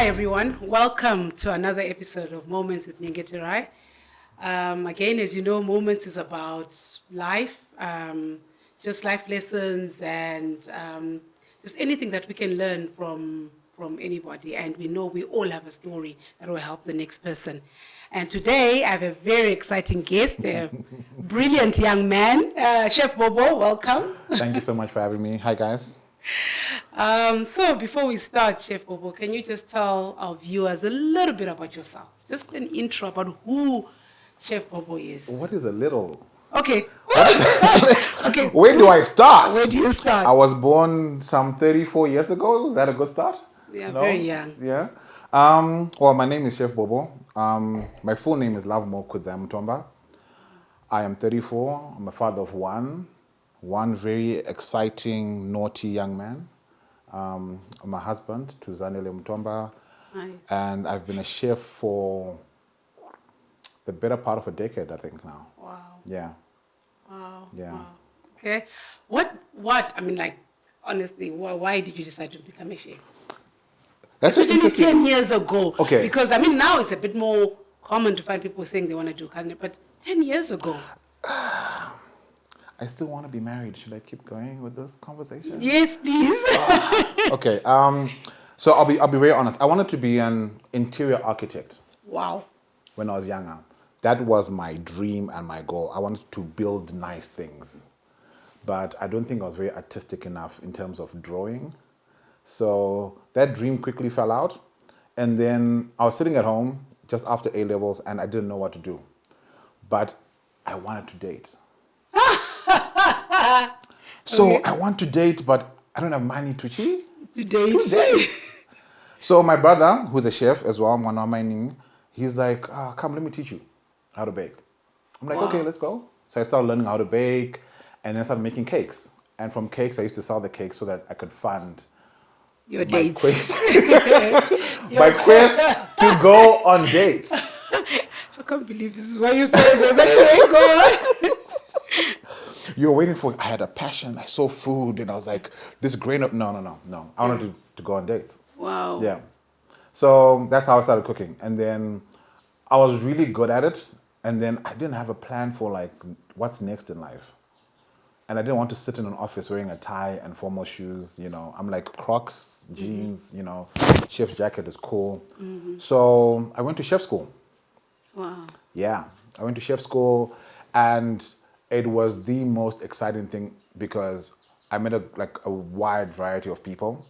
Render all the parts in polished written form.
Hi everyone, welcome to another episode of Moments with Nyengeterai. Again, as you know, Moments is about life, just life lessons and just anything that we can learn from anybody. And we know we all have a story that will help the next person. And today I have a very exciting guest, a brilliant young man, Chef Bobo, welcome. Thank you so much for having me. Hi guys. So before we start, Chef Bobo, can you just tell our viewers a little bit about yourself? Just an intro about who Chef Bobo is. What is a little? Okay. Okay. Where do I start? Where do you start? I was born some 34 years ago. Was that a good start? Yeah, no? Very young. Yeah. Well, my name is Chef Bobo. My full name is Lovemo Mutomba. I am 34. I'm a father of one very exciting, naughty young man. I'm a husband to Zanele Mutomba. Nice. And I've been a chef for the better part of a decade, I think now. Wow. Yeah. Wow. Yeah. Wow. Okay. I mean, like, honestly, why did you decide to become a chef? That's Especially 10 years ago. Okay. Because, I mean, now it's a bit more common to find people saying they want to do culinary, but 10 years ago. I still want to be married. Should I keep going with this conversation? Yes, please. Okay. So I'll be very honest. I wanted to be an interior architect. Wow. When I was younger. That was my dream and my goal. I wanted to build nice things. But I don't think I was very artistic enough in terms of drawing. So that dream quickly fell out. And then I was sitting at home just after A levels and I didn't know what to do. But I wanted to date. So I want to date, but I don't have money to cheat. To date. So my brother, who's a chef as well, he's like, come, let me teach you how to bake. I'm like, okay, let's go. So I started learning how to bake and then I started making cakes. And from cakes, I used to sell the cakes so that I could fund your dates. My quest to go on dates. I can't believe this is why you started. Anyway, go on. You were waiting for, I had a passion. I saw food and I was like, this grain of, no. I wanted to go on dates. Wow. Yeah. So that's how I started cooking. And then I was really good at it. And then I didn't have a plan for like what's next in life. And I didn't want to sit in an office wearing a tie and formal shoes. You know, I'm like Crocs, jeans, you know, chef's jacket is cool. Mm-hmm. So I went to chef school. Wow. Yeah. I went to chef school and it was the most exciting thing because I met a wide variety of people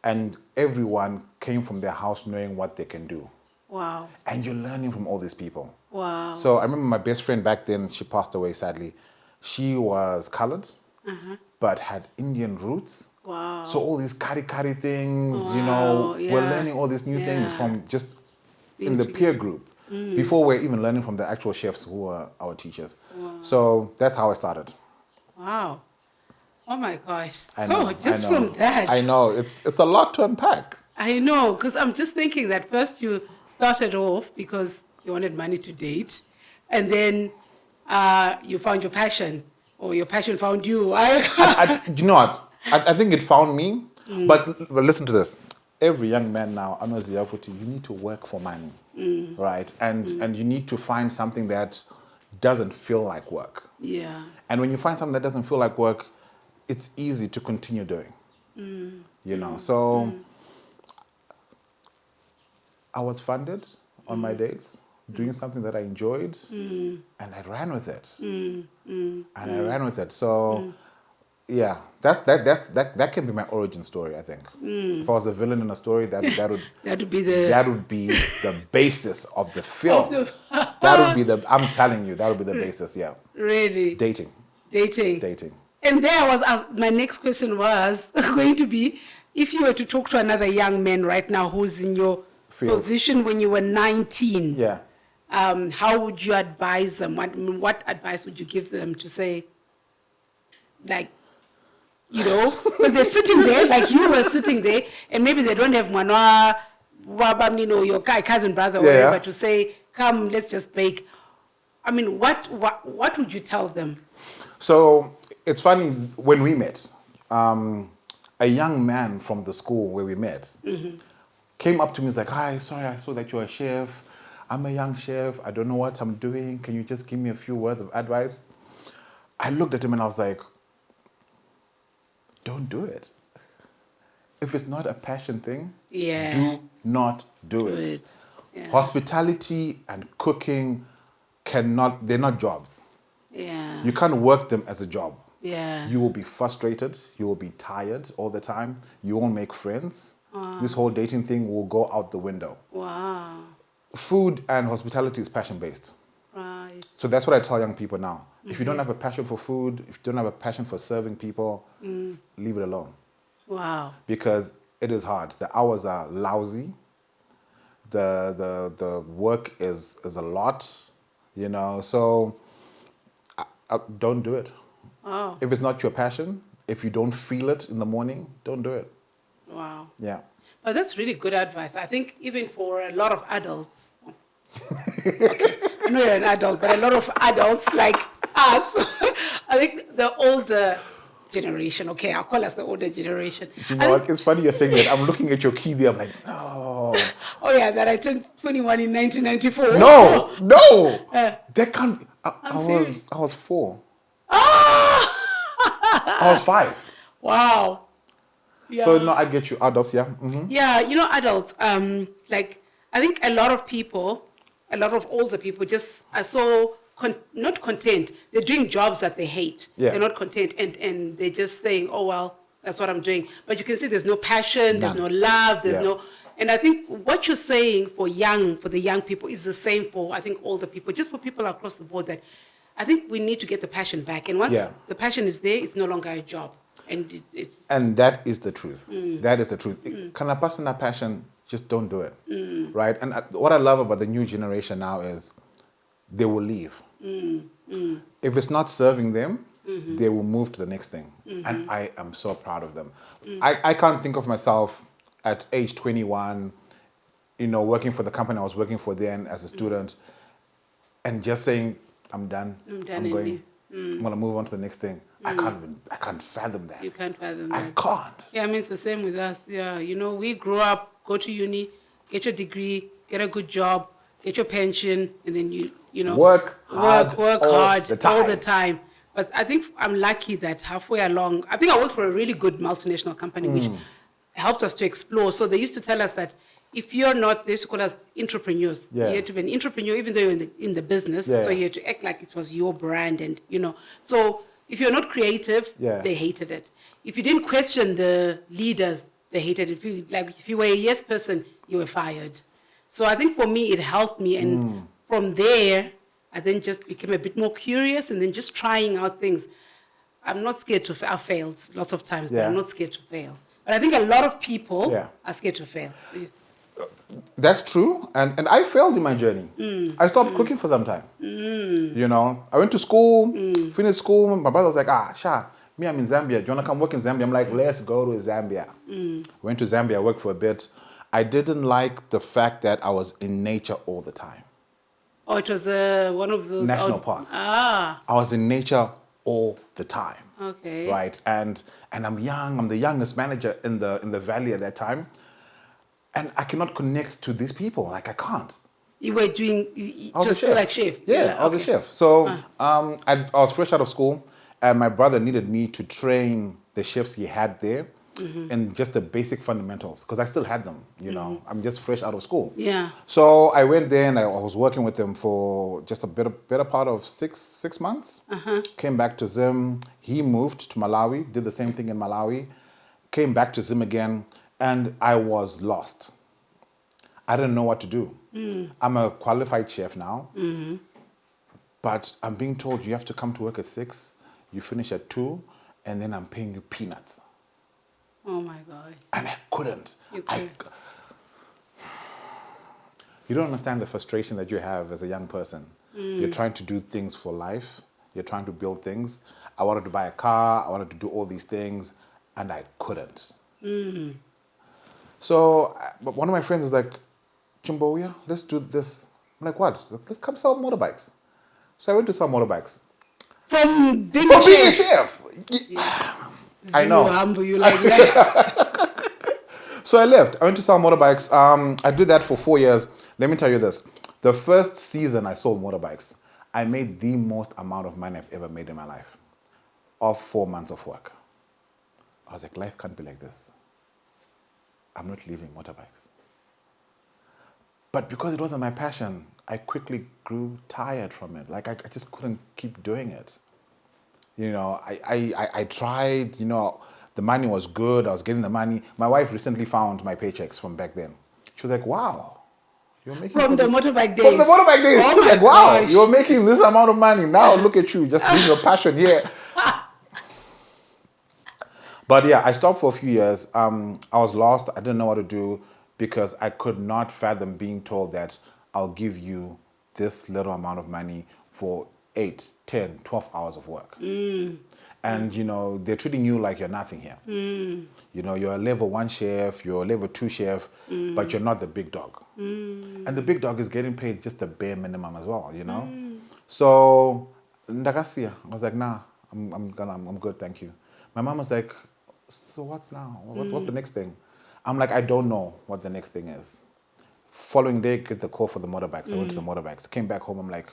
and everyone came from their house knowing what they can do. Wow. And you're learning from all these people. Wow. So I remember my best friend back then, she passed away sadly. She was colored, but had Indian roots. Wow. So all these kari things, wow. You know, yeah. we're learning all these new things from just in the together. peer group. Before we're even learning from the actual chefs who were our teachers. Wow. So that's how I started. Wow. Oh my gosh. From that. I know. It's a lot to unpack. I know, because I'm just thinking that first you started off because you wanted money to date, and then you found your passion, or your passion found you. You know what? I think it found me, but listen to this. Every young man now, you need to work for money, right? And you need to find something that doesn't feel like work. Yeah. And when you find something that doesn't feel like work, it's easy to continue doing. You know, so I was funded on my dates, doing something that I enjoyed, and I ran with it. So. Yeah, that can be my origin story. I think if I was a villain in a story, that would be the basis of the film. I'm telling you, that would be the basis. Yeah. Really. Dating. And my next question was going to be, if you were to talk to another young man right now who's in your position when you were 19. Yeah. How would you advise them? What advice would you give them to say, like, you know, because they're sitting there, like you were sitting there, and maybe they don't have your cousin, brother, or whatever, to say, come, let's just bake. I mean, what would you tell them? So it's funny, when we met, a young man from the school where we met came up to me, he's like, hi, sorry, I saw that you're a chef. I'm a young chef. I don't know what I'm doing. Can you just give me a few words of advice? I looked at him and I was like, don't do it. If it's not a passion thing, do not do it. Yeah. Hospitality and cooking they're not jobs. Yeah. You can't work them as a job. Yeah. You will be frustrated. You will be tired all the time. You won't make friends. This whole dating thing will go out the window. Wow. Food and hospitality is passion-based. Right. So that's what I tell young people now. If you don't have a passion for food, if you don't have a passion for serving people, leave it alone. Wow. Because it is hard. The hours are lousy. The work is a lot, you know. So don't do it. Oh. If it's not your passion, if you don't feel it in the morning, don't do it. Wow. Yeah. But that's really good advice. I think even for a lot of adults. Okay, I know you're an adult, but a lot of adults like us, I think the older generation, okay, I'll call us the older generation. You know what? It's funny you're saying that. I'm looking at your key there. I'm like, no. Oh, yeah, that I turned 21 in 1994. No. That can't be. I was 4. Ah! I was 5. Wow. Yeah. So, no, I get you. Adults, yeah. Mm-hmm. Yeah, you know, adults, like, I think a lot of people, a lot of older people just are so not content. They're doing jobs that they hate. Yeah. They're not content, and they're just saying, oh, well, that's what I'm doing. But you can see there's no passion, there's no love, there's no... And I think what you're saying for the young people is the same for, I think, older people, just for people across the board, that I think we need to get the passion back. And once the passion is there, it's no longer a job. And that is the truth. That is the truth. Can a person have passion? Just don't do it. Right? And what I love about the new generation now is they will leave. If it's not serving them, they will move to the next thing. And I am so proud of them. I can't think of myself at age 21, you know, working for the company I was working for then as a student, and just saying, I'm done. I'm going to move on to the next thing. I can't fathom that. You can't fathom that. I can't. Yeah, I mean, it's the same with us. Yeah, you know, we grew up, go to uni, get your degree, get a good job, get your pension, and then you know, work hard all the time. But I think I'm lucky that halfway along, I think I worked for a really good multinational company, which helped us to explore. So they used to tell us that if you're not, they used to call us entrepreneurs. You had to be an entrepreneur, even though you're in the business. So you had to act like it was your brand, and you know. So if you're not creative, they hated it. If you didn't question the leaders, they hated it. If you were a yes person, you were fired. So I think for me, it helped me, and from there, I then just became a bit more curious, and then just trying out things. I'm not scared to fail. I've failed lots of times, but I'm not scared to fail. But I think a lot of people are scared to fail. That's true, and I failed in my journey. I stopped cooking for some time. You know, I went to school, finished school. My brother was like, Sha, me, I'm in Zambia. Do you want to come work in Zambia? I'm like, let's go to Zambia. Went to Zambia, worked for a bit. I didn't like the fact that I was in nature all the time. Oh, it was one of those... National park. I was in nature all the time. Okay. Right, and I'm young. I'm the youngest manager in the valley at that time. And I cannot connect to these people. Like, I can't. You were doing... I was a chef. Like chef? Yeah, I was a chef. So I was fresh out of school, and my brother needed me to train the chefs he had there in just the basic fundamentals, because I still had them, you know. I'm just fresh out of school. Yeah. So I went there, and I was working with him for just a better part of six months. Came back to Zim. He moved to Malawi, did the same thing in Malawi. Came back to Zim again. And I was lost. I didn't know what to do. I'm a qualified chef now, but I'm being told you have to come to work at 6, you finish at 2, and then I'm paying you peanuts. Oh my God. And I couldn't. You don't understand the frustration that you have as a young person. You're trying to do things for life. You're trying to build things. I wanted to buy a car. I wanted to do all these things, and I couldn't. So one of my friends is like, Jumbo, let's do this. I'm like, what? Let's come sell motorbikes. So I went to sell motorbikes. From being a chef. I know. Humble you like that. So I left. I went to sell motorbikes. I did that for 4 years. Let me tell you this. The first season I sold motorbikes, I made the most amount of money I've ever made in my life. Of 4 months of work. I was like, life can't be like this. I'm not leaving motorbikes. But because it wasn't my passion, I quickly grew tired from it. Like I just couldn't keep doing it. You know, I tried, you know, the money was good. I was getting the money. My wife recently found my paychecks from back then. She was like, wow, you're making... From the motorbike days. From the motorbike days. Oh She was my like, wow, gosh. you're making this amount of money. Now look at you, just doing your passion here. But yeah, I stopped for a few years. I was lost. I didn't know what to do because I could not fathom being told that I'll give you this little amount of money for 8, 10, 12 hours of work. And, you know, they're treating you like you're nothing here. You know, you're a level 1 chef, you're a level 2 chef, but you're not the big dog. And the big dog is getting paid just the bare minimum as well, you know? So, Ndagasia, I was like, nah, I'm good, thank you. My mom was like, so what's now? What's the next thing? I'm like, I don't know what the next thing is. Following day, get the call for the motorbikes. I went to the motorbikes. Came back home, I'm like,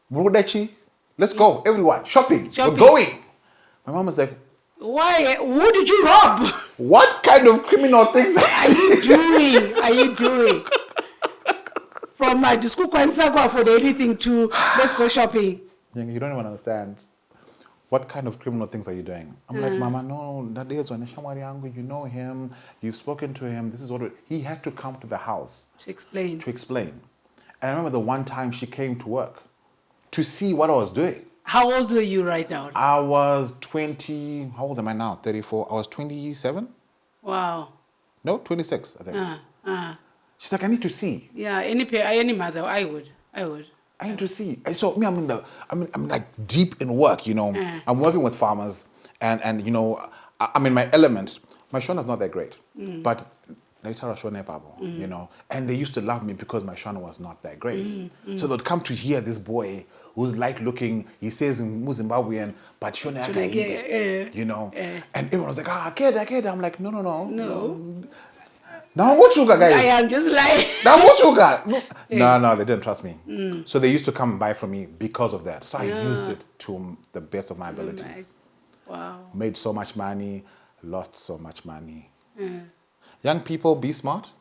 Murudachi, let's go, everyone, shopping. We're going. My mom was like, why? Who did you rob? what kind of criminal things Are you doing? Are you doing? From my disco kwansagwa for the anything to let's go shopping. You don't even understand. What kind of criminal things are you doing? I'm like, Mama, no, that is when you know him, you've spoken to him, this is what he had to come to the house To explain. And I remember the one time she came to work to see what I was doing. How old were you right now? I was 20, how old am I now? 34. I was 27? Wow. No, 26, I think. She's like, I need to see. Yeah, any mother, I would. I need to see. And so me, I'm like deep in work, you know. I'm working with farmers and you know, I'm in my element. My Shona's not that great. But later I Shona Pabo, you know. And they used to love me because my Shona was not that great. So they'd come to hear this boy who's light looking, he says in Zimbabwean, but Shona you know. And everyone was like, Keda. I'm like, no. Now what you got, guys? I am just like... Now what you got? No, they didn't trust me. So they used to come buy from me because of that. So I used it to the best of my abilities. Nice. Wow. Made so much money, lost so much money. Young people, be smart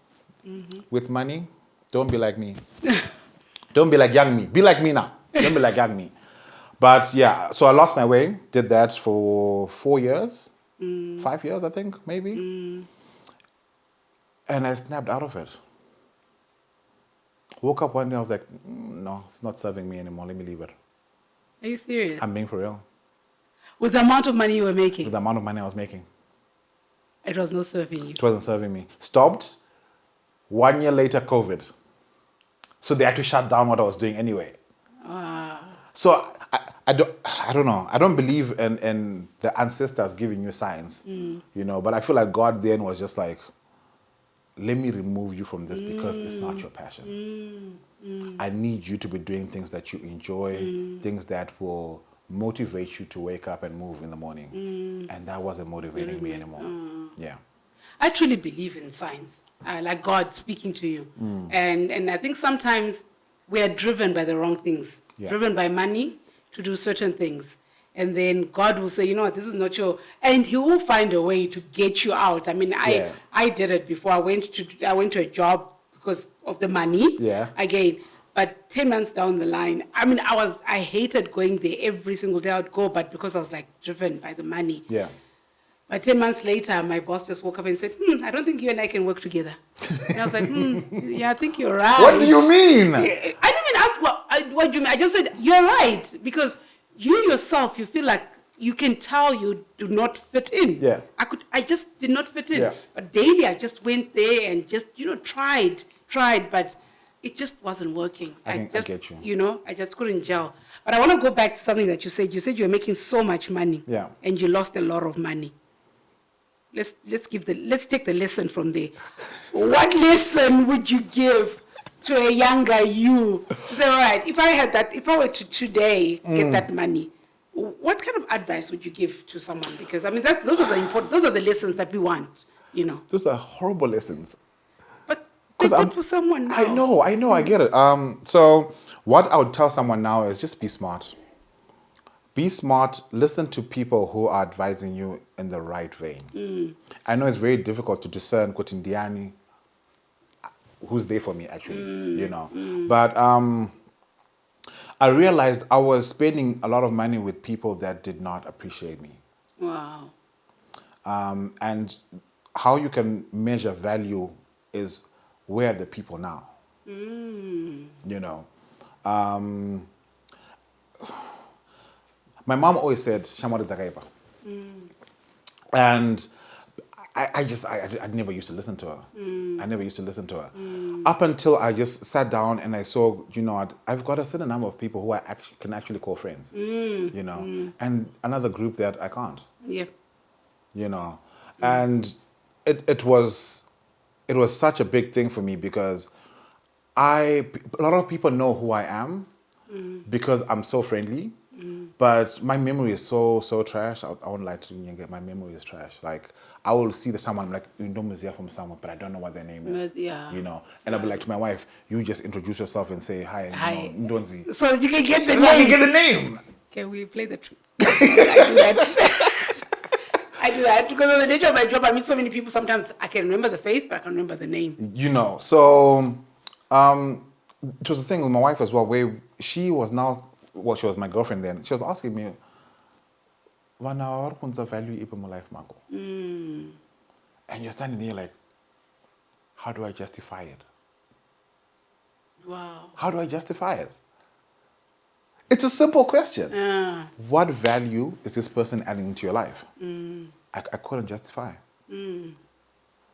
with money. Don't be like me. Don't be like young me. Be like me now. Don't be like young me. But yeah, so I lost my way. Did that for 4 years. 5 years, I think, maybe. And I snapped out of it. Woke up one day, I was like, no, it's not serving me anymore. Let me leave it. Are you serious? I'm being for real. With the amount of money you were making? With the amount of money I was making. It was not serving you? It wasn't serving me. Stopped. 1 year later, COVID. So they had to shut down what I was doing anyway. So I don't know. I don't believe in the ancestors giving you signs, you know. But I feel like God then was just like, let me remove you from this because it's not your passion. I need you to be doing things that you enjoy, things that will motivate you to wake up and move in the morning. And that wasn't motivating me anymore. Yeah. I truly believe in signs, like God speaking to you. And I think sometimes we are driven by the wrong things, driven by money to do certain things. And then God will say, you know what, this is not your... And he will find a way to get you out. I mean, I did it before. I went to a job because of the money. Again. But 10 months down the line, I mean, I hated going there every single day I would go, but because I was like driven by the money. But 10 months later, my boss just woke up and said, I don't think you and I can work together. And I was like, yeah, I think you're right. What do you mean? I didn't even ask what you mean. I just said, you're right. Because you yourself, you feel like you can tell you do not fit in. I just did not fit in. But daily, I just went there and just, you know, tried, but it just wasn't working. I get you. You know, I just couldn't gel. But I want to go back to something that you said. You said you were making so much money. And you lost a lot of money. Let's take the lesson from there. What lesson would you give to a younger you to say, all right, if I were to today get that money, what kind of advice would you give to someone? Because I mean, those are the lessons that we want. you know. Those are horrible lessons. But they good for someone now. I know, I get it. So what I would tell someone now is just be smart. Be smart, listen to people who are advising you in the right vein. I know it's very difficult to discern Kotindiani, who's there for me actually, you know. But I realized I was spending a lot of money with people that did not appreciate me. Wow. And how you can measure value is where are the people now, you know. My mom always said, Shamwari Zakaipa. And I never used to listen to her. I never used to listen to her. Up until I just sat down and I saw, you know, I've got a certain number of people who I can actually call friends, you know, and another group that I can't. Yeah. You know, and it was such a big thing for me because a lot of people know who I am because I'm so friendly. But my memory is so trash. I won't lie to you. My memory is trash. Like I will see someone like Indonesia from somewhere, but I don't know what their name is. Yeah. You know, and I'll be like to my wife, "You just introduce yourself and say hi." Hi. You know, Ndonzi. So you can get the So I name. can get the name. Can we play the truth? I do that. I do that because of the nature of my job. I meet so many people. Sometimes I can remember the face, but I can't remember the name. You know, so it was the thing with my wife as well, where she was now. Well, she was my girlfriend then. She was asking me, "What value in my life, Marco?" And you're standing there like, how do I justify it? Wow. How do I justify it? It's a simple question. What value is this person adding into your life? I couldn't justify.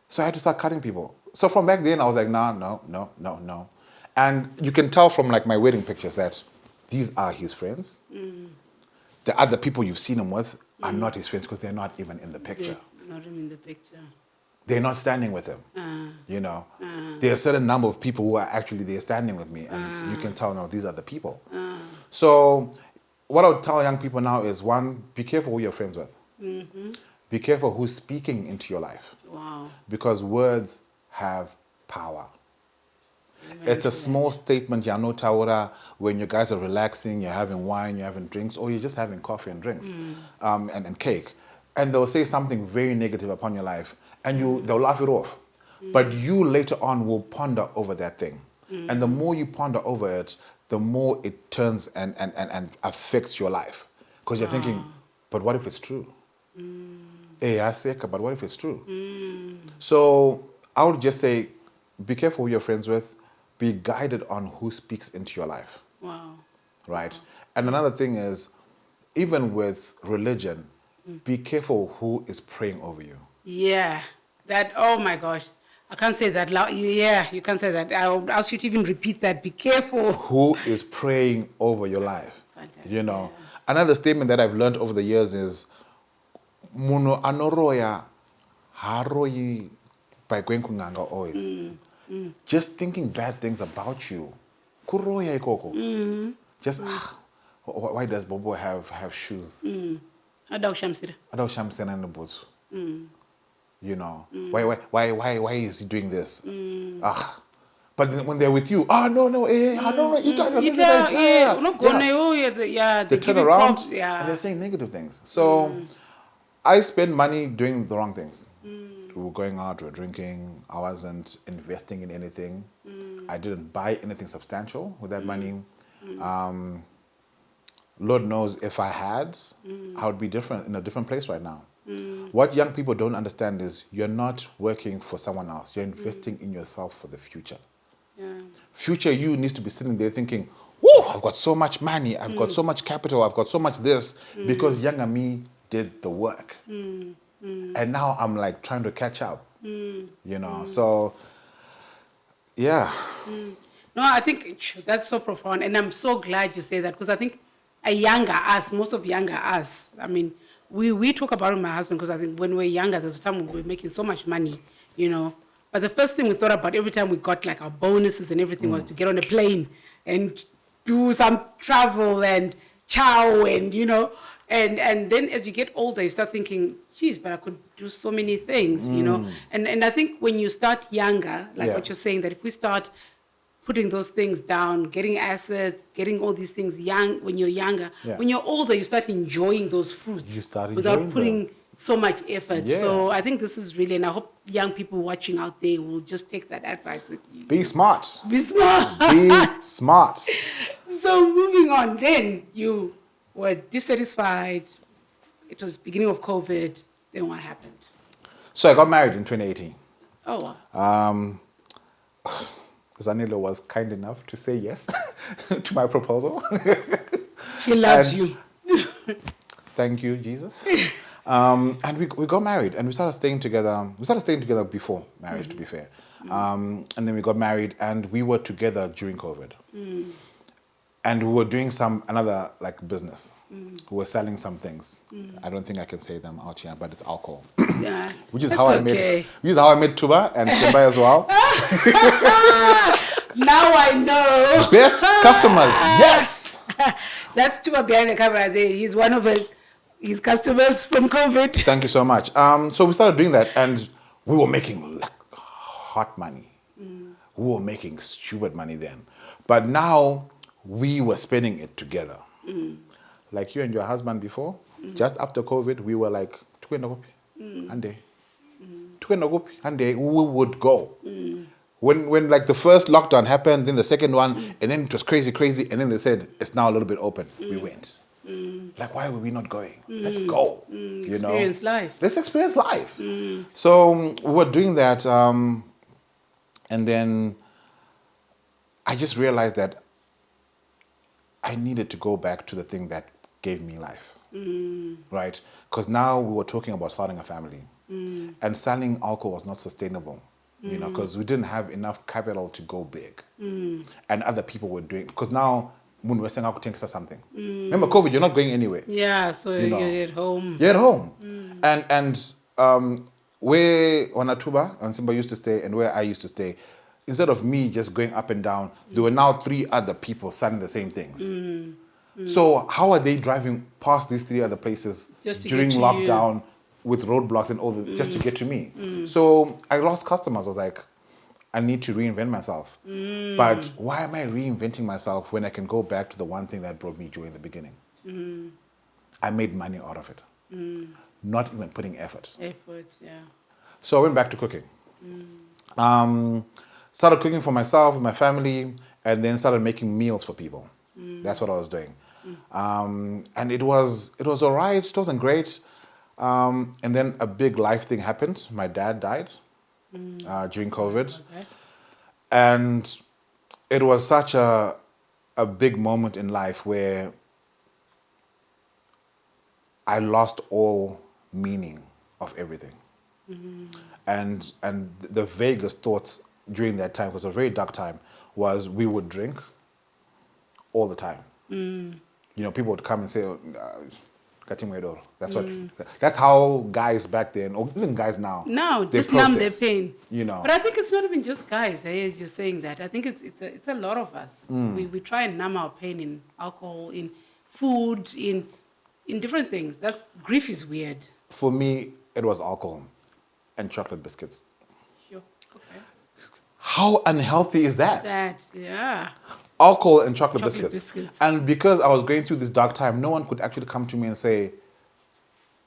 So I had to start cutting people. So from back then, I was like, no. And you can tell from like my wedding pictures that these are his friends. The other people you've seen him with are not his friends because they're not even in the picture. Not even in the picture. They're not standing with him. You know, there are a certain number of people who are actually there standing with me, and you can tell now these are the people. So, what I would tell young people now is one: be careful who you're friends with. Be careful who's speaking into your life. Wow. Because words have power. It's a small statement, Yano Taura, when you guys are relaxing, you're having wine, you're having drinks, or you're just having coffee and drinks and cake. And they'll say something very negative upon your life, and they'll laugh it off. But you later on will ponder over that thing. And the more you ponder over it, the more it turns and affects your life. Because you're thinking, but what if it's true? But what if it's true? So I would just say, be careful who you're friends with. Be guided on who speaks into your life. Wow. Right? Wow. And another thing is, even with religion, be careful who is praying over you. Yeah. That, oh my gosh. I can't say that loud. Yeah, you can't say that. I'll ask you to even repeat that. Be careful. Who is praying over your life? Fantastic. You know. Another statement that I've learned over the years is, Muno anoroya haroyi by kwenkunganga always. Just thinking bad things about you. Kuroya ikoko. Just why does Bobo have shoes? Adao Shamsina in the boots. You know. Why is he doing this? But then when they're with you, no, they turn around and they're saying negative things. So I spend money doing the wrong things. We were going out, we were drinking, I wasn't investing in anything. I didn't buy anything substantial with that money. Lord knows if I had, I would be in a different place right now. What young people don't understand is you're not working for someone else. You're investing in yourself for the future. Future you needs to be sitting there thinking, whoa, I've got so much money, I've got so much capital, I've got so much this, because younger me did the work. And now I'm like trying to catch up, you know, so yeah. No, I think that's so profound. And I'm so glad you say that because I think most of younger us, I mean, we talk about it with my husband because I think when we were younger, there was a time when we were making so much money, you know. But the first thing we thought about every time we got like our bonuses and everything was to get on a plane and do some travel and chow and, you know, And then as you get older, you start thinking, geez, but I could do so many things, you know. And I think when you start younger, like Yeah. what you're saying, that if we start putting those things down, getting assets, getting all these things young when you're younger, Yeah. when you're older, you start enjoying those fruits You start without enjoying putting them. so much effort. Yeah. So I think this is really, and I hope young people watching out there will just take that advice with you. Be smart. Be smart. Be smart. So moving on, then you were dissatisfied. It was beginning of COVID. Then what happened? So I got married in 2018. Oh, wow. Zanilo was kind enough to say yes to my proposal. She loves And- you. Thank you, Jesus. And we got married, and we started staying together. We started staying together before marriage, to be fair. And then we got married, and we were together during COVID. And we were doing another like business. We were selling some things. I don't think I can say them out here, but it's alcohol. Yeah. Which is That's how I okay. met Tuba and Simba as well. Now I know. Best customers, yes. That's Tuba behind the camera there. He's one of his customers from COVID. Thank you so much. So we started doing that, and we were making like hot money. We were making stupid money then, but now we were spending it together. Like you and your husband before, just after COVID, we were like, and we would go. When like the first lockdown happened, then the second one, and then it was crazy, and then they said it's now a little bit open. We went. Like, why were we not going? Let's go. You know, Experience life. let's experience life. So we were doing that, and then I just realized that I needed to go back to the thing that gave me life, right? Because now we were talking about starting a family, and selling alcohol was not sustainable, you know, because we didn't have enough capital to go big, and other people were doing. Because now when we're selling alcohol, something. Remember COVID, you're not going anywhere. Yeah, so You know. you're at home. You're at home, and where Wanatuba and Simba used to stay, and where I used to stay, instead of me just going up and down, there were now 3 other people selling the same things. So how are they driving past these 3 other places Just to during get to lockdown with roadblocks and all the, just to get to me? So I lost customers. I was like, I need to reinvent myself. But why am I reinventing myself when I can go back to the one thing that brought me joy in the beginning? I made money out of it, not even putting effort. Effort, yeah. So I went back to cooking. Started cooking for myself, my family, and then started making meals for people. That's what I was doing. And it was all right. It wasn't great. And then a big life thing happened. My dad died during COVID. Okay. And it was such a big moment in life where I lost all meaning of everything. And the vaguest thoughts during that time, because it was a very dark time, was we would drink all the time. You know, people would come and say, that's how guys back then, or even guys now, Now, they just numb their process, pain. You know. But I think it's not even just guys, as you're saying that. I think it's a lot of us. We try and numb our pain in alcohol, in food, in different things. Grief is weird. For me, it was alcohol and chocolate biscuits. Sure. Okay. How unhealthy is that? Yeah. Alcohol and chocolate Chocolate biscuits. biscuits. And because I was going through this dark time, no one could actually come to me and say,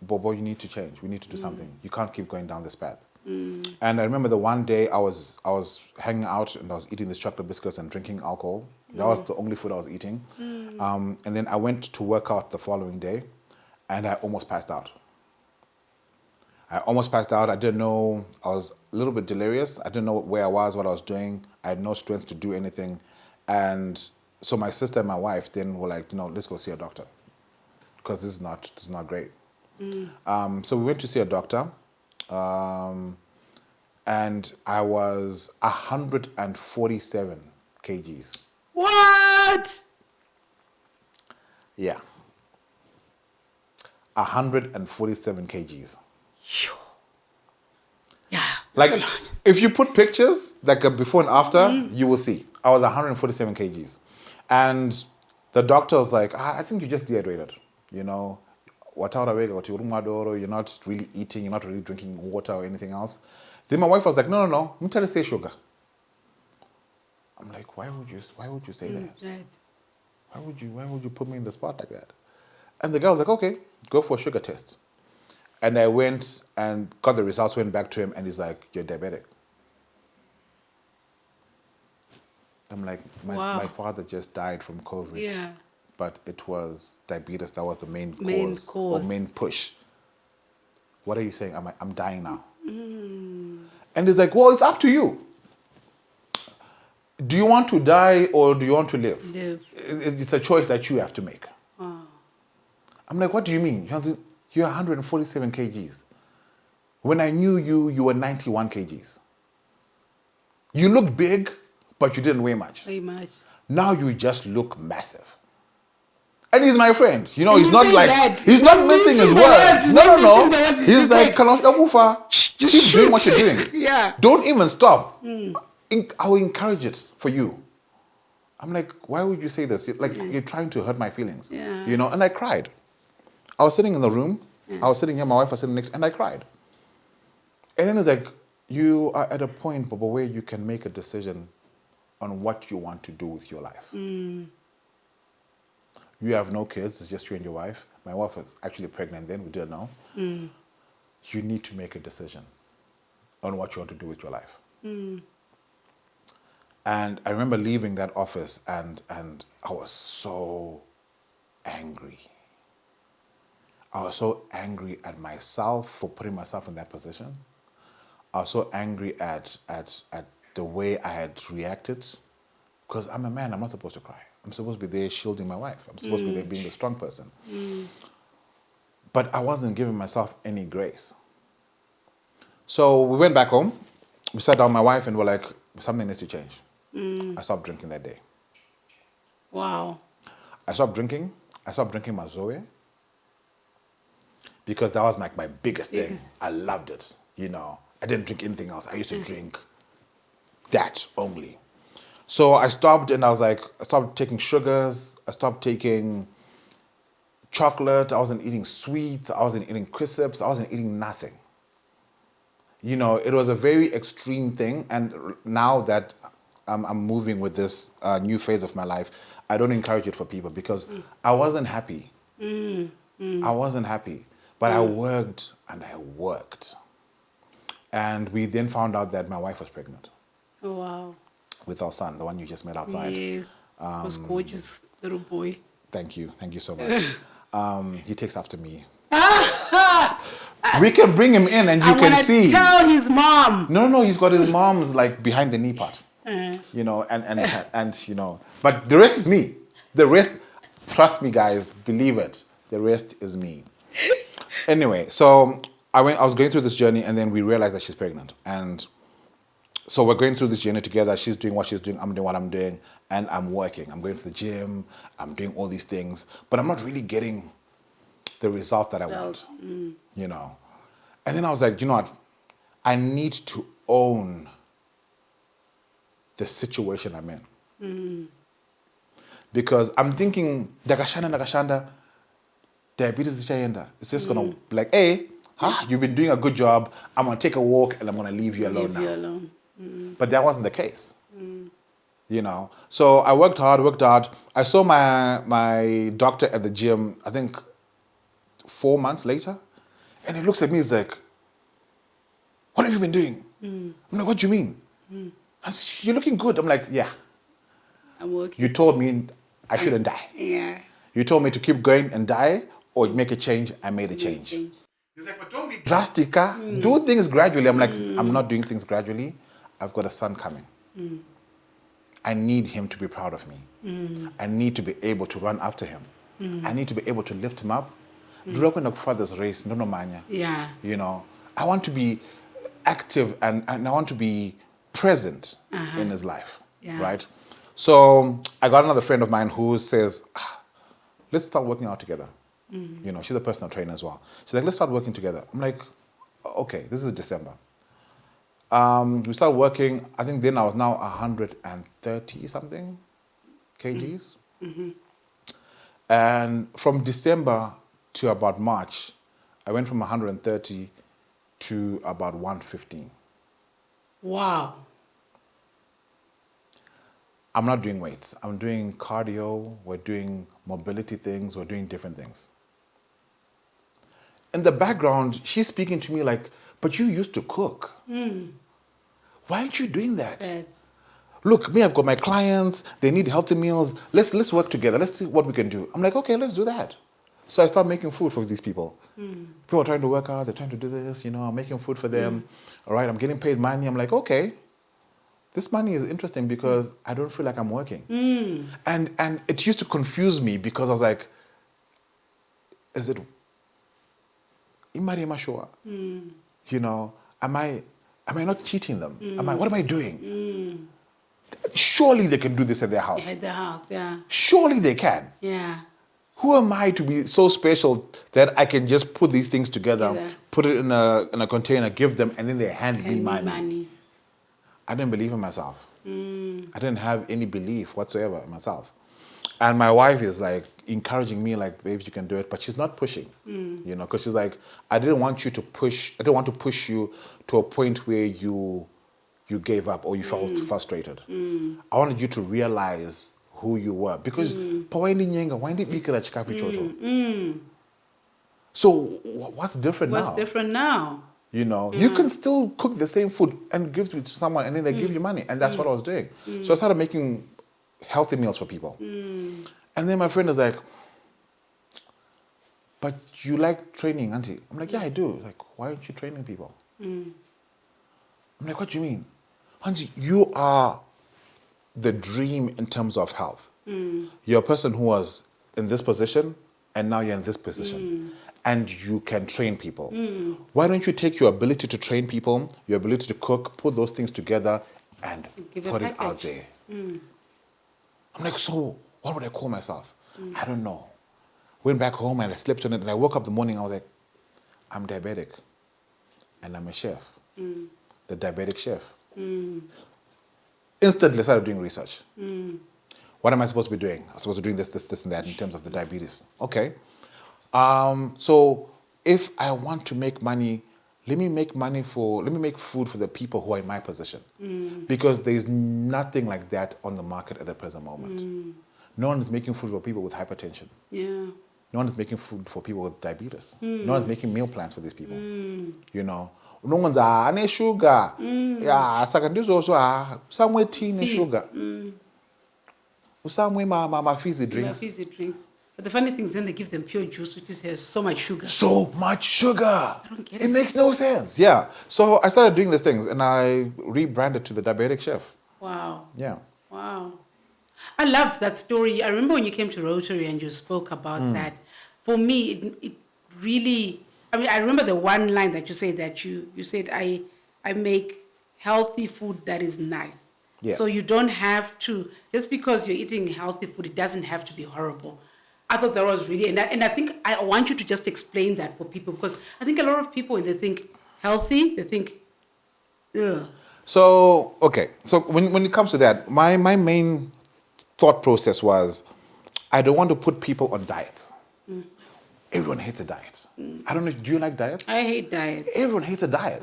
Bobo, you need to change. We need to do something. You can't keep going down this path. And I remember the one day I was hanging out and I was eating these chocolate biscuits and drinking alcohol. That was the only food I was eating. And then I went to work out the following day and I almost passed out. I didn't know. I was a little bit delirious. I didn't know where I was, what I was doing. I had no strength to do anything. And so my sister and my wife then were like, let's go see a doctor. Because this is not great. So we went to see a doctor. And I was 147 kgs. What? Yeah. 147 kgs. Phew. Yeah, Like, that's a lot. if you put pictures, like a before and after, you will see. I was 147 kgs. And the doctor was like, I think you just dehydrated. you're not really eating, you're not really drinking water or anything else. Then my wife was like, no, I'm telling you say sugar. I'm like, why would you say that? Right. Why would you put me in the spot like that? And the guy was like, okay, go for a sugar test. And I went and got the results, went back to him, and he's like, you're diabetic. I'm like, my father just died from COVID. Yeah. But it was diabetes that was the main cause cause. or main push. What are you saying? I'm dying now. And he's like, well, it's up to you. Do you want to die or do you want to live? It's a choice that you have to make. Wow. I'm like, what do you mean? You're 147 kgs. When I knew you, you were 91 kgs. You look big, but you didn't weigh much. Very much. Now you just look massive. And he's my friend. You know, And he's not like, that. he's not missing his words. No. He's like, keep doing what you're doing. Yeah. Don't even stop. I will encourage it for you. I'm like, why would you say this? You're trying to hurt my feelings. Yeah. You know, and I cried. I was sitting in the room. I was sitting here, my wife was sitting next, and I cried. And then it's like, you are at a point, Bobo, where you can make a decision on what you want to do with your life. You have no kids, it's just you and your wife. My wife was actually pregnant then, we didn't know. You need to make a decision on what you want to do with your life. And I remember leaving that office and I was so angry. I was so angry at myself for putting myself in that position. I was so angry at the way I had reacted. Because I'm a man, I'm not supposed to cry. I'm supposed to be there shielding my wife. I'm supposed to be there being the strong person. But I wasn't giving myself any grace. So we went back home. We sat down, my wife, and we're like, something needs to change. I stopped drinking that day. Wow. I stopped drinking Mazoe. Because that was like my biggest thing. I loved it, you know. I didn't drink anything else. I used to drink that only. So I stopped and I stopped taking sugars. I stopped taking chocolate. I wasn't eating sweets. I wasn't eating crisps. I wasn't eating nothing. You know, it was a very extreme thing. And now that I'm moving with this new phase of my life, I don't encourage it for people because I wasn't happy. I wasn't happy. But I worked and I worked. And we then found out that my wife was pregnant. Oh, wow. With our son, the one you just met outside. Yes. Was gorgeous little boy. Thank you so much. He takes after me. We can bring him in and you can see. Tell his mom. No, he's got his mom's like behind the knee part. You know, and you know, but the rest is me. The rest, trust me guys, believe it. The rest is me. Anyway, so I was going through this journey and then we realized that she's pregnant. And so we're going through this journey together. She's doing what she's doing. I'm doing what I'm doing. And I'm working. I'm going to the gym. I'm doing all these things. But I'm not really getting the results that I want. You know. And then I was like, you know what? I need to own the situation I'm in. Because I'm thinking, Dakashanda, diabetes is chayenda. It's just going to be like, hey, you've been doing a good job. I'm going to take a walk and I'm going to leave you alone now. But that wasn't the case. You know. So I worked hard. I saw my doctor at the gym, I think 4 months later. And he looks at me, he's like, what have you been doing? I'm like, what do you mean? You're looking good. I'm like, yeah. I'm working. You told me I shouldn't die. Yeah. You told me to keep going and die or make a change. I made a change. He's like, but don't be drastic. Do things gradually. I'm like, I'm not doing things gradually. I've got a son coming. I need him to be proud of me. I need to be able to run after him. I need to be able to lift him up. Father's race, no mania. Yeah. You know, I want to be active and I want to be present in his life. Yeah. Right? So I got another friend of mine who says, let's start working out together. You know, she's a personal trainer as well. She's like, let's start working together. I'm like, okay, this is December. We started working, I think then I was now 130 something kgs. And from December to about March, I went from 130 to about 115. Wow. I'm not doing weights. I'm doing cardio. We're doing mobility things. We're doing different things. In the background, she's speaking to me like, but you used to cook. Why aren't you doing that? That, Look, me, I've got my clients. They need healthy meals. Let's work together. Let's see what we can do. I'm like, okay, let's do that. So I start making food for these people. People are trying to work out. They're trying to do this. I'm making food for them. All right, I'm getting paid money. I'm like, okay, this money is interesting because I don't feel like I'm working. And it used to confuse me because I was like, is it Imari Mashua? Am I not cheating them? What am I doing? Surely they can do this at their house. at the house, yeah. Surely they can. Yeah. Who am I to be so special that I can just put these things together, Yeah. put it in a container, give them, and then they hand me money? I didn't believe in myself. I didn't have any belief whatsoever in myself. And my wife is like encouraging me, like, babe, you can do it, but she's not pushing, because she's like, I didn't want to push you to a point where you gave up or you felt frustrated. I wanted you to realize who you were because so what's different now? What's different now? You can still cook the same food and give it to someone and then they give you money. And that's what I was doing. So I started making healthy meals for people. And then my friend was like, but you like training, auntie? I'm like, yeah, I do. Like, why aren't you training people? I'm like, what do you mean? Auntie, you are the dream in terms of health. You're a person who was in this position and now you're in this position. And you can train people. Why don't you take your ability to train people, your ability to cook, put those things together and put it out there? I'm like, so what would I call myself? I don't know. Went back home and I slept on it and I woke up the morning, I was like, I'm diabetic and I'm a chef. The Diabetic Chef. Instantly started doing research. What am I supposed to be doing? I'm supposed to be doing this, and that in terms of the diabetes. Okay. So if I want to make money, let me make food for the people who are in my position. Because there's nothing like that on the market at the present moment. No one is making food for people with hypertension. Yeah. No one is making food for people with diabetes. No one is making meal plans for these people. No one's ane sugar. Yeah, second is also somewhere tea and sugar. Somewhere my fizzy drinks. Fizzy drinks. But the funny thing is then they give them pure juice, which has so much sugar. So much sugar. I don't get it. It makes no sense. Yeah. So I started doing these things and I rebranded to the Diabetic Chef. Wow. Yeah. Wow. I loved that story. I remember when you came to Rotary and you spoke about that. For me, it really, I remember the one line that you said that you said, I make healthy food that is nice. Yeah. So you don't have to, just because you're eating healthy food, it doesn't have to be horrible. I thought that was really, and I think I want you to just explain that for people, because I think a lot of people, when they think healthy, they think, ugh. So, okay. So when it comes to that, my main thought process was, I don't want to put people on diets. Everyone hates a diet. I don't know, do you like diets? I hate diets. Everyone hates a diet.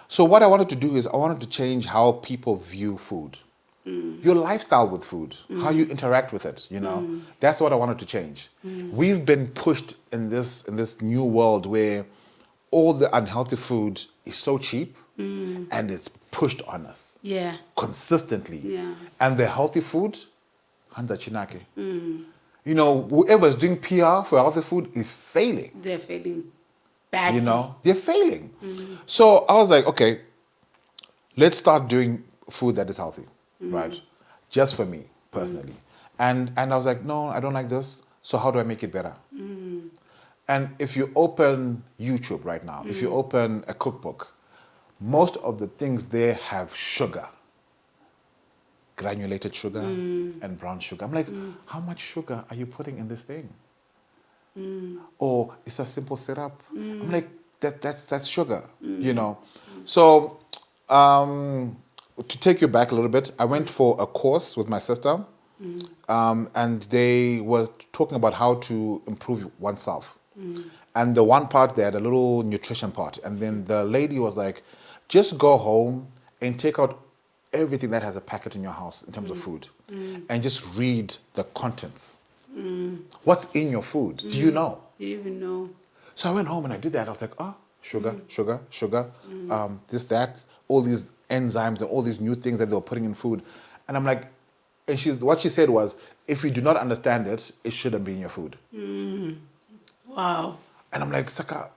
So what I wanted to do is I wanted to change how people view food. Your lifestyle with food, how you interact with it, That's what I wanted to change. We've been pushed in this new world where all the unhealthy food is so cheap and it's pushed on us. Yeah. Consistently. Yeah. And the healthy food, Hanza Chinake. Whoever's doing PR for healthy food is failing. They're failing badly. They're failing. So I was like, okay, let's start doing food that is healthy, right? Just for me, personally. And I was like, no, I don't like this. So how do I make it better? And if you open YouTube right now, if you open a cookbook, most of the things there have sugar. Granulated sugar and brown sugar. I'm like, how much sugar are you putting in this thing? Or it's a simple syrup. I'm like, that's sugar, So to take you back a little bit, I went for a course with my sister, and they were talking about how to improve oneself. And the one part, they had a little nutrition part. And then the lady was like, just go home and take out everything that has a packet in your house in terms of food. And just read the contents. What's in your food? Do you know? Do you even know? So I went home and I did that. I was like, sugar, this, that, all these enzymes and all these new things that they were putting in food. And I'm like, and what she said was, if you do not understand it, it shouldn't be in your food. Wow. And I'm like, Saka,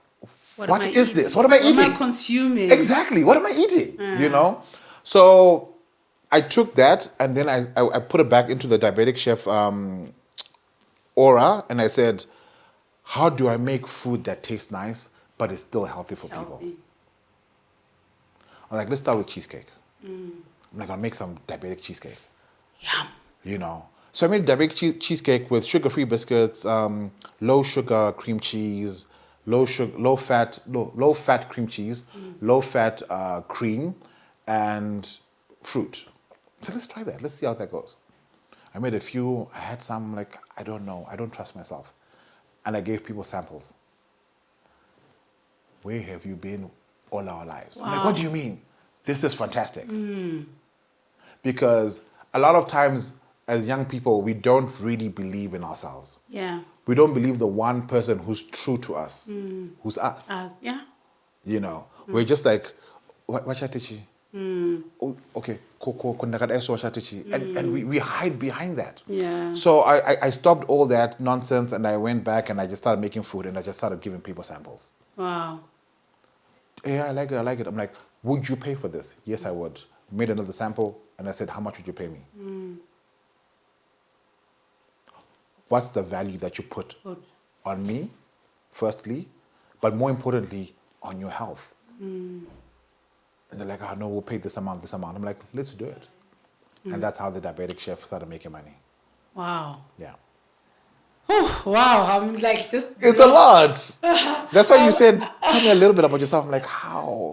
What what am I is eating? this? What am I eating? What am I consuming? Exactly. What am I eating? You know? So I took that and then I put it back into the Diabetic Chef aura, and I said, how do I make food that tastes nice but is still healthy for people? I'm like, let's start with cheesecake. I'm like, I'll make some diabetic cheesecake. Yum. You know. So I made diabetic cheesecake with sugar-free biscuits, low sugar cream cheese, low fat cream cheese, low fat cream, and fruit. So let's try that. Let's see how that goes. I made a few. I had some, like, I don't know. I don't trust myself. And I gave people samples. Where have you been all our lives? Wow. I'm like, what do you mean? This is fantastic. Because a lot of times as young people, we don't really believe in ourselves. Yeah. We don't believe the one person who's true to us, who's us. Yeah. You know, we're just like, wachatichi. Oh, okay, and we hide behind that. Yeah. So I stopped all that nonsense and I went back and I just started making food and I just started giving people samples. Wow. Yeah, I like it. I'm like, would you pay for this? Yes, I would. Made another sample and I said, how much would you pay me? What's the value that you put on me, firstly, but more importantly, on your health? And they're like, oh, no, we'll pay this amount. I'm like, let's do it. And that's how the Diabetic Chef started making money. Wow. Yeah. Oh, wow. I'm like, just. It's a lot. That's why you said, tell me a little bit about yourself. I'm like, how?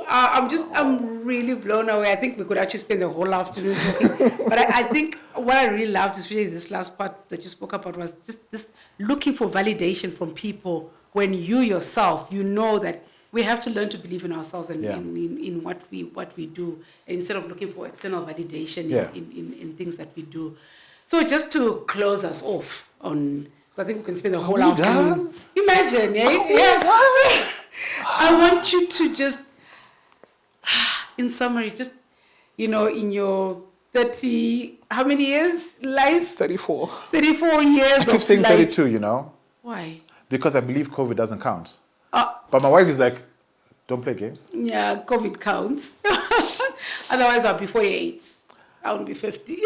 I'm really blown away. I think we could actually spend the whole afternoon talking. But I think what I really loved, especially this last part that you spoke about, was just this looking for validation from people when you yourself, you know that we have to learn to believe in ourselves and in what we do, instead of looking for external validation in things that we do. So just to close us off on, so I think we can spend the whole afternoon. Done? Imagine, I want you to just, in summary, just, in your 30, how many years life? 34. 34 years I keep saying 32, you know. Why? Because I believe COVID doesn't count. But my wife is like, don't play games. Yeah, COVID counts. Otherwise, I'll be 48. I won't be 50.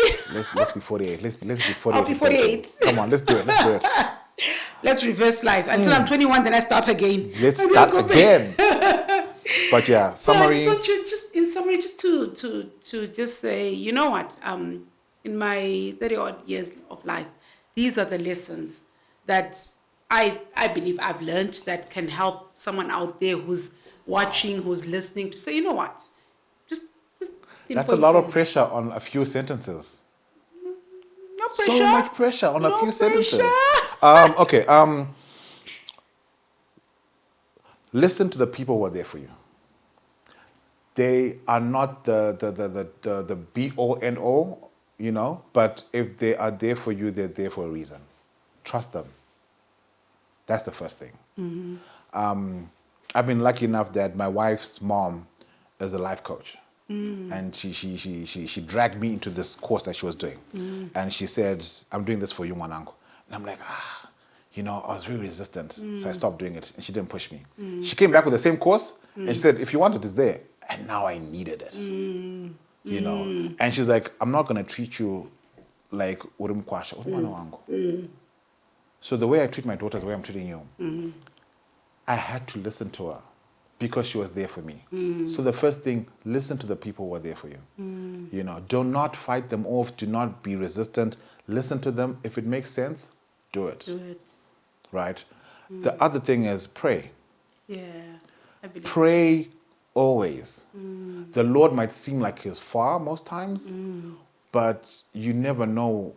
Let's be 48. Let's be 48. I'll be 48. Come on, let's do it. Let's reverse life. Until I'm 21, then I start again. Let's start again. But yeah, summary. So in summary, just to just say, you know what? In my 30 odd years of life, these are the lessons that I believe I've learned that can help someone out there who's watching, who's listening, to say, you know what? Just That's a lot of pressure on a few sentences. No pressure. So much pressure on a few sentences. Okay. Listen to the people who are there for you. They are not the be all end all, you know, but if they are there for you, they're there for a reason. Trust them. That's the first thing. I've been lucky enough that my wife's mom is a life coach. And she dragged me into this course that she was doing. And she said, I'm doing this for you, Mwanangu. And I'm like, I was very resistant. So I stopped doing it. And she didn't push me. She came back with the same course. And she said, if you want it, it's there. And now I needed it. You know. And she's like, I'm not going to treat you like Urimkwasha. So the way I treat my daughter is the way I'm treating you. I had to listen to her because she was there for me. So the first thing, listen to the people who are there for you. You know, do not fight them off. Do not be resistant. Listen to them. If it makes sense, do it. Right? The other thing is pray. Yeah, I believe. Pray always. The Lord might seem like he's far most times, but you never know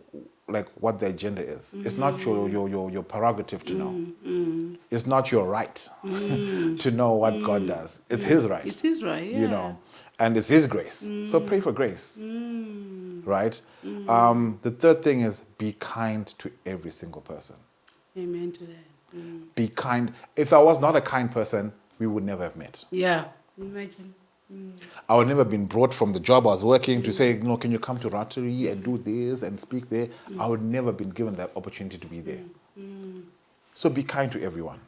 like what their gender is. It's not your prerogative to know. It's not your right to know what God does. It's His right. It's His right, yeah. You know, and it's His grace. So pray for grace, right? The third thing is be kind to every single person. Amen to that. Be kind. If I was not a kind person, we would never have met. Yeah, imagine. I would never have been brought from the job I was working to say, no, can you come to Rotary and do this and speak there? I would never have been given that opportunity to be there. So be kind to everyone.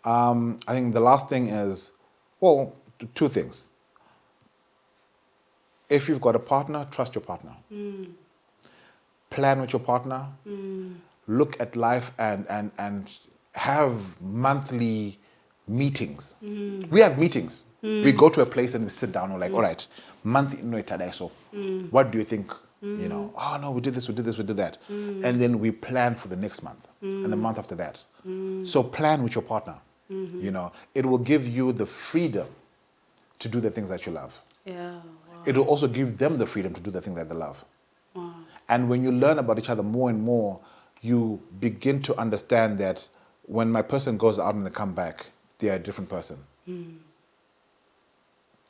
I think the last thing is, well, two things. If you've got a partner, trust your partner. Plan with your partner. Look at life and have monthly meetings. We have meetings. We go to a place and we sit down. We're like, all right, monthly no today. So, what do you think? You know, oh no, we did this, we did this, we did that, and then we plan for the next month and the month after that. So plan with your partner. You know, it will give you the freedom to do the things that you love. Yeah. Wow. It will also give them the freedom to do the thing that they love. Wow. And when you learn about each other more and more, you begin to understand that when my person goes out and they come back, they are a different person.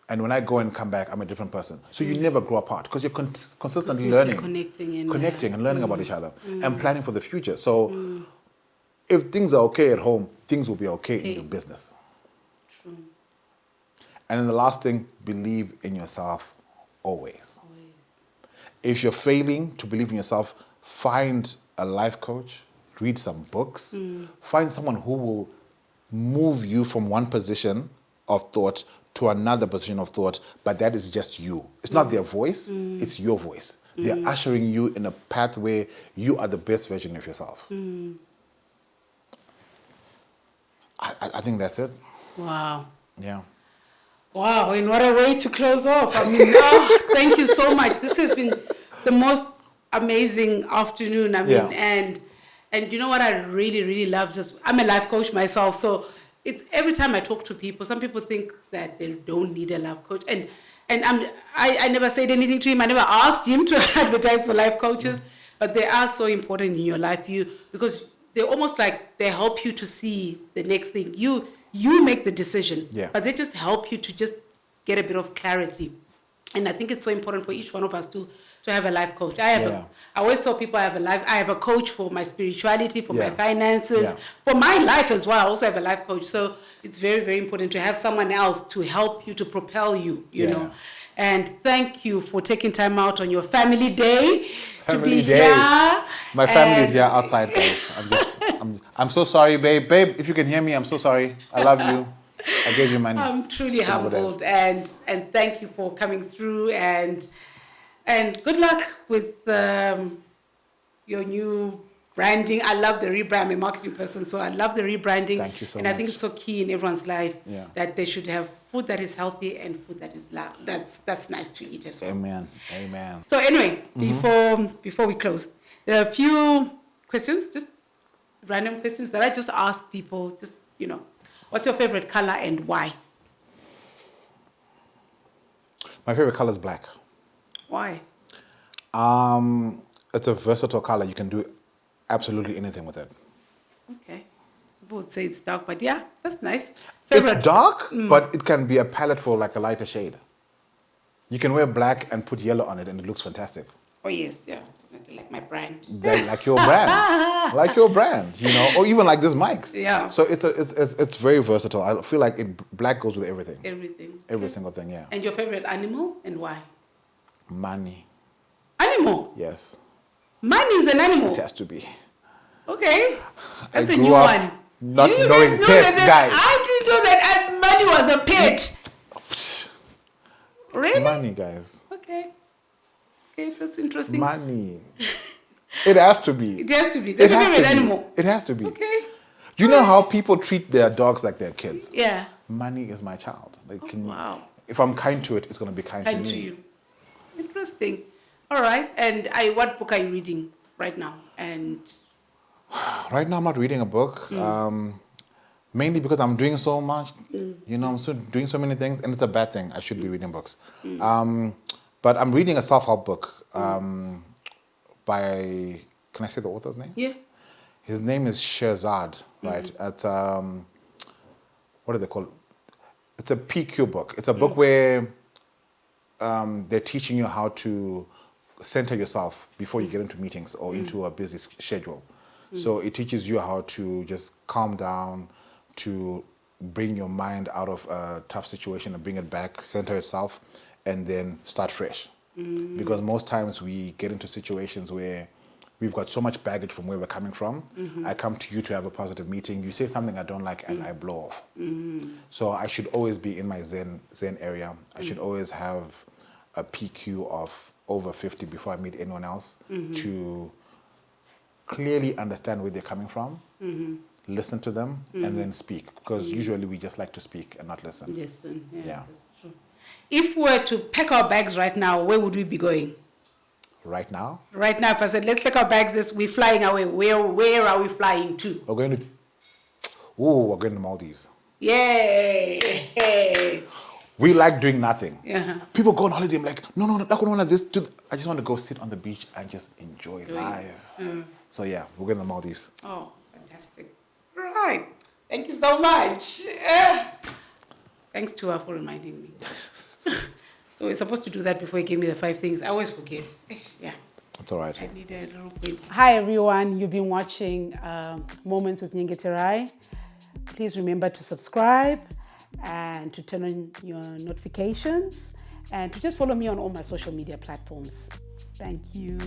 And when I go and come back, I'm a different person. So you never grow apart because you're consistently learning. Connecting and learning about each other and planning for the future. So if things are okay at home, things will be okay in your business. True. And then the last thing, believe in yourself always. If you're failing to believe in yourself, find a life coach, read some books, find someone who will move you from one position of thought to another position of thought, but that is just you. It's not their voice, it's your voice. They're ushering you in a path where you are the best version of yourself. I think that's it. Wow. Yeah. Wow, and what a way to close off. I mean, thank you so much. This has been the most amazing afternoon. I mean, and you know what I really, really love? I'm a life coach myself, so it's every time I talk to people, some people think that they don't need a life coach. And I never said anything to him. I never asked him to advertise for life coaches, but they are so important in your life. Because they're almost like they help you to see the next thing. You make the decision, but they just help you to just get a bit of clarity. And I think it's so important for each one of us to have a life coach. I always tell people I have a coach for my spirituality, for my finances, for my life as well. I also have a life coach. So it's very, very important to have someone else to help you, to propel you, you know. And thank you for taking time out on your family day to be here. My family is here outside, guys. I'm so sorry, babe. Babe, if you can hear me, I'm so sorry. I love you. I gave you money. I'm truly humbled, and thank you for coming through, and good luck with your new branding. I love the rebrand. I'm a marketing person, so I love the rebranding. Thank you so much. And I think it's so key in everyone's life that they should have food that is healthy and food that is that's nice to eat as well. Amen. Amen. So anyway, before we close, there are a few questions, just random questions that I just ask people. Just what's your favorite color and why? My favorite color is black. Why? It's a versatile color. You can do absolutely anything with it. Okay. People would say it's dark, but yeah, that's nice. It's dark, but it can be a palette for like a lighter shade. You can wear black and put yellow on it and it looks fantastic. Oh yes, yeah. Like my brand. Like your brand. Like your brand, or even like this mics. Yeah. So it's very versatile. I feel like black goes with everything. Everything. Every single thing, yeah. And your favorite animal and why? Money. Animal? Yes. Money is an animal? It has to be. Okay. That's a grew new up one. Not knowing pets, guys. I didn't know that money was a pet. Really? Money, guys. Okay. Okay, that's interesting. Money. It has to be. It has to be. That's your favorite animal. It has to be. Okay. You know how people treat their dogs like their kids? Yeah. Money is my child. Wow. If I'm kind to it, it's going to be kind to me. To you. Interesting. All right. And what book are you reading right now? And right now, I'm not reading a book. Mainly because I'm doing so much. I'm still doing so many things, and it's a bad thing. I should be reading books. But I'm reading a self-help book by, can I say the author's name? Yeah. His name is Shehzad, right? At, what do they call it? It's a PQ book. It's a book where they're teaching you how to center yourself before you get into meetings or into a busy schedule. So it teaches you how to just calm down, to bring your mind out of a tough situation and bring it back, center itself, and then start fresh. Because most times we get into situations where we've got so much baggage from where we're coming from. I come to you to have a positive meeting. You say something I don't like and I blow off. So I should always be in my zen area. I should always have a PQ of over 50 before I meet anyone else to clearly understand where they're coming from, listen to them, and then speak. Because usually we just like to speak and not listen. Listen, yeah. Yeah. That's true. If we were to pack our bags right now, where would we be going? Right now, Right now, if I said, let's pack our bags, we're flying away. Where are we flying to? we're going to Maldives. Yay! We like doing nothing. Yeah. People go on holiday. I'm like, no, I don't want this. I just want to go sit on the beach and just enjoy life. So yeah, we're going to the Maldives. Oh, fantastic. Right. Thank you so much. Thanks to her for reminding me. So we're supposed to do that before you give me the 5 things. I always forget. Yeah. That's all right. I need a little point. Hi, everyone. You've been watching Moments with Nyengeterai. Please remember to subscribe and to turn on your notifications and to just follow me on all my social media platforms. Thank you.